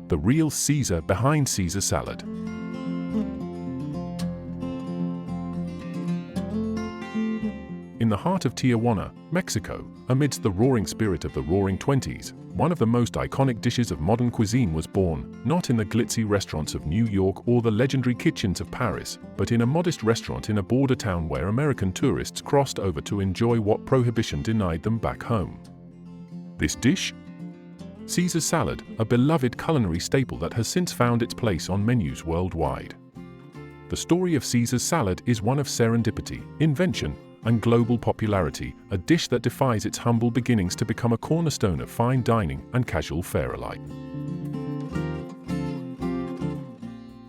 the real Caesar behind Caesar salad. In the heart of Tijuana, Mexico, amidst the roaring spirit of the Roaring Twenties, one of the most iconic dishes of modern cuisine was born, not in the glitzy restaurants of New York or the legendary kitchens of Paris, but in a modest restaurant in a border town where American tourists crossed over to enjoy what prohibition denied them back home. This dish? Caesar salad, a beloved culinary staple that has since found its place on menus worldwide. The story of Caesar salad is one of serendipity, invention, and global popularity, a dish that defies its humble beginnings to become a cornerstone of fine dining and casual fare alike.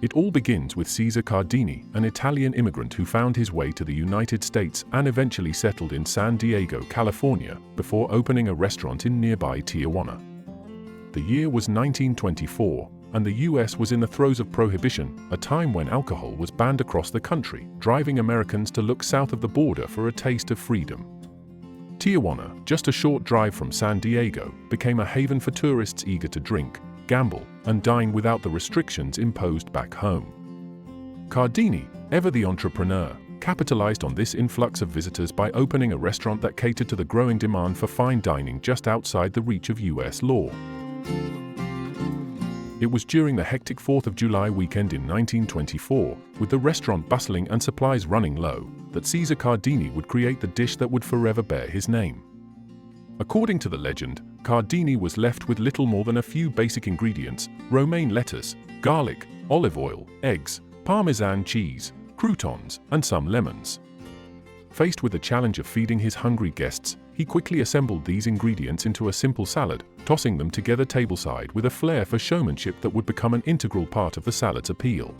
It all begins with Caesar Cardini, an Italian immigrant who found his way to the United States and eventually settled in San Diego, California, before opening a restaurant in nearby Tijuana. The year was 1924, and the US was in the throes of Prohibition, a time when alcohol was banned across the country, driving Americans to look south of the border for a taste of freedom. Tijuana, just a short drive from San Diego, became a haven for tourists eager to drink, gamble, and dine without the restrictions imposed back home. Cardini, ever the entrepreneur, capitalized on this influx of visitors by opening a restaurant that catered to the growing demand for fine dining just outside the reach of US law. It was during the hectic 4th of July weekend in 1924, with the restaurant bustling and supplies running low, that Caesar Cardini would create the dish that would forever bear his name. According to the legend, Cardini was left with little more than a few basic ingredients: romaine lettuce, garlic, olive oil, eggs, Parmesan cheese, croutons, and some lemons. Faced with the challenge of feeding his hungry guests, he quickly assembled these ingredients into a simple salad, tossing them together tableside with a flair for showmanship that would become an integral part of the salad's appeal.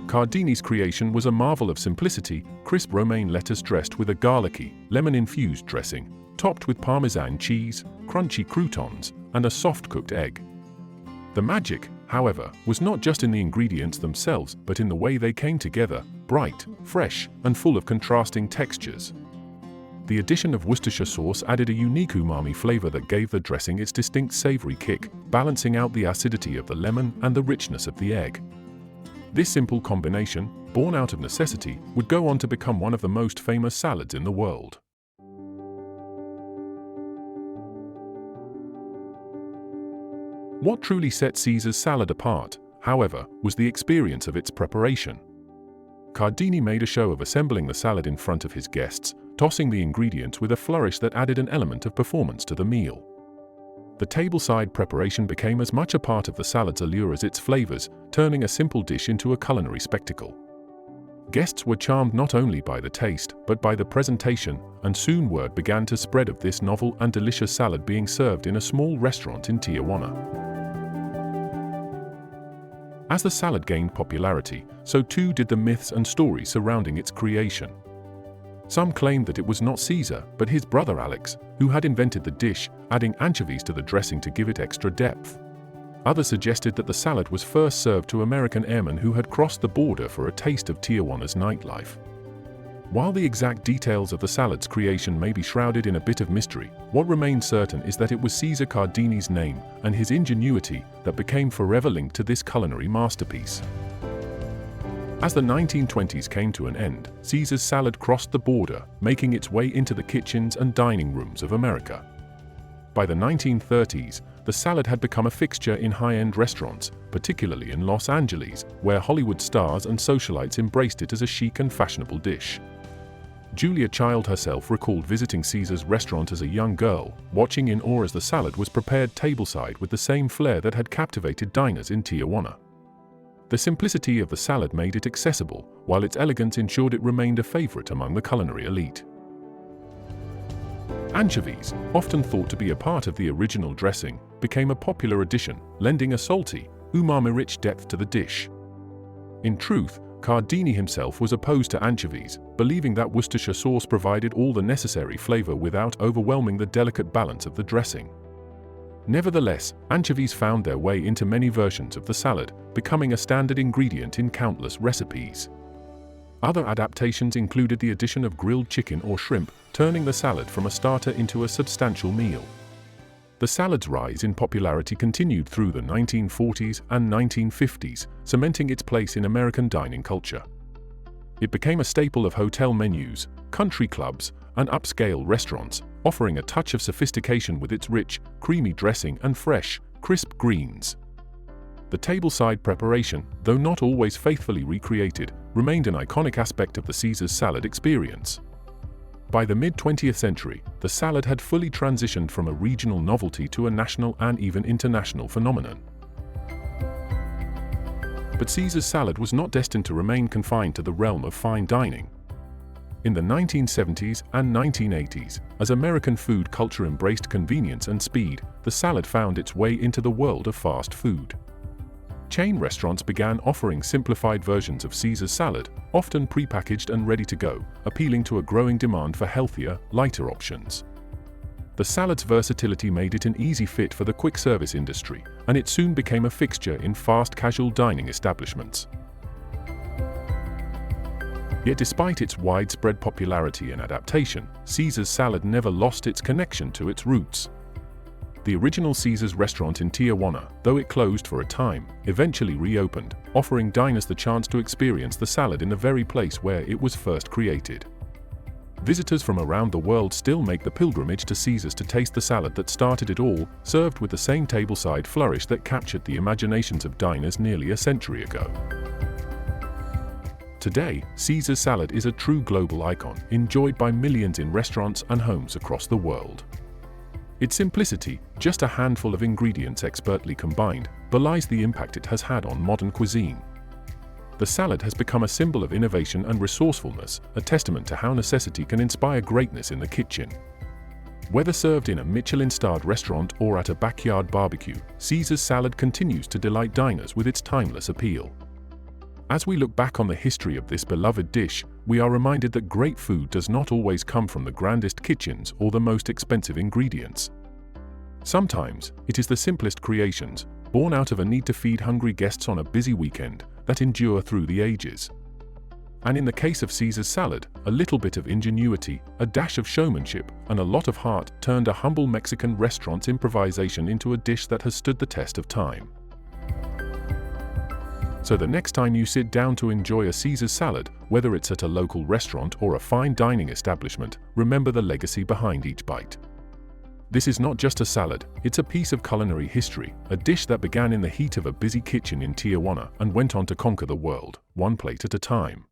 Cardini's creation was a marvel of simplicity: crisp romaine lettuce dressed with a garlicky, lemon-infused dressing, topped with Parmesan cheese, crunchy croutons, and a soft-cooked egg. The magic, however, was not just in the ingredients themselves, but in the way they came together, bright, fresh, and full of contrasting textures. The addition of Worcestershire sauce added a unique umami flavor that gave the dressing its distinct savory kick, balancing out the acidity of the lemon and the richness of the egg. This simple combination, born out of necessity, would go on to become one of the most famous salads in the world. What truly set Caesar's salad apart, however, was the experience of its preparation. Cardini made a show of assembling the salad in front of his guests, tossing the ingredients with a flourish that added an element of performance to the meal. The tableside preparation became as much a part of the salad's allure as its flavors, turning a simple dish into a culinary spectacle. Guests were charmed not only by the taste, but by the presentation, and soon word began to spread of this novel and delicious salad being served in a small restaurant in Tijuana. As the salad gained popularity, so too did the myths and stories surrounding its creation. Some claimed that it was not Caesar, but his brother Alex, who had invented the dish, adding anchovies to the dressing to give it extra depth. Others suggested that the salad was first served to American airmen who had crossed the border for a taste of Tijuana's nightlife. While the exact details of the salad's creation may be shrouded in a bit of mystery, what remains certain is that it was Caesar Cardini's name and his ingenuity that became forever linked to this culinary masterpiece. As the 1920s came to an end, Caesar's salad crossed the border, making its way into the kitchens and dining rooms of America. By the 1930s, the salad had become a fixture in high-end restaurants, particularly in Los Angeles, where Hollywood stars and socialites embraced it as a chic and fashionable dish. Julia Child herself recalled visiting Caesar's restaurant as a young girl, watching in awe as the salad was prepared tableside with the same flair that had captivated diners in Tijuana. The simplicity of the salad made it accessible, while its elegance ensured it remained a favorite among the culinary elite. Anchovies, often thought to be a part of the original dressing, became a popular addition, lending a salty, umami-rich depth to the dish. In truth, Cardini himself was opposed to anchovies, believing that Worcestershire sauce provided all the necessary flavor without overwhelming the delicate balance of the dressing. Nevertheless, anchovies found their way into many versions of the salad, becoming a standard ingredient in countless recipes. Other adaptations included the addition of grilled chicken or shrimp, turning the salad from a starter into a substantial meal. The salad's rise in popularity continued through the 1940s and 1950s, cementing its place in American dining culture. It became a staple of hotel menus, country clubs, and upscale restaurants, offering a touch of sophistication with its rich, creamy dressing and fresh, crisp greens. The tableside preparation, though not always faithfully recreated, remained an iconic aspect of the Caesar's salad experience. By the mid-20th century, the salad had fully transitioned from a regional novelty to a national and even international phenomenon. But Caesar's salad was not destined to remain confined to the realm of fine dining. In the 1970s and 1980s, as American food culture embraced convenience and speed, the salad found its way into the world of fast food. Chain restaurants began offering simplified versions of Caesar's salad, often prepackaged and ready to go, appealing to a growing demand for healthier, lighter options. The salad's versatility made it an easy fit for the quick-service industry, and it soon became a fixture in fast casual dining establishments. Yet despite its widespread popularity and adaptation, Caesar's salad never lost its connection to its roots. The original Caesar's restaurant in Tijuana, though it closed for a time, eventually reopened, offering diners the chance to experience the salad in the very place where it was first created. Visitors from around the world still make the pilgrimage to Caesar's to taste the salad that started it all, served with the same tableside flourish that captured the imaginations of diners nearly a century ago. Today, Caesar's salad is a true global icon, enjoyed by millions in restaurants and homes across the world. Its simplicity, just a handful of ingredients expertly combined, belies the impact it has had on modern cuisine. The salad has become a symbol of innovation and resourcefulness, a testament to how necessity can inspire greatness in the kitchen. Whether served in a Michelin-starred restaurant or at a backyard barbecue, Caesar's salad continues to delight diners with its timeless appeal. As we look back on the history of this beloved dish, we are reminded that great food does not always come from the grandest kitchens or the most expensive ingredients. Sometimes, it is the simplest creations, born out of a need to feed hungry guests on a busy weekend, that endure through the ages. And in the case of Caesar's salad, a little bit of ingenuity, a dash of showmanship, and a lot of heart turned a humble Mexican restaurant's improvisation into a dish that has stood the test of time. So the next time you sit down to enjoy a Caesar's salad, whether it's at a local restaurant or a fine dining establishment, remember the legacy behind each bite. This is not just a salad, it's a piece of culinary history, a dish that began in the heat of a busy kitchen in Tijuana and went on to conquer the world, one plate at a time.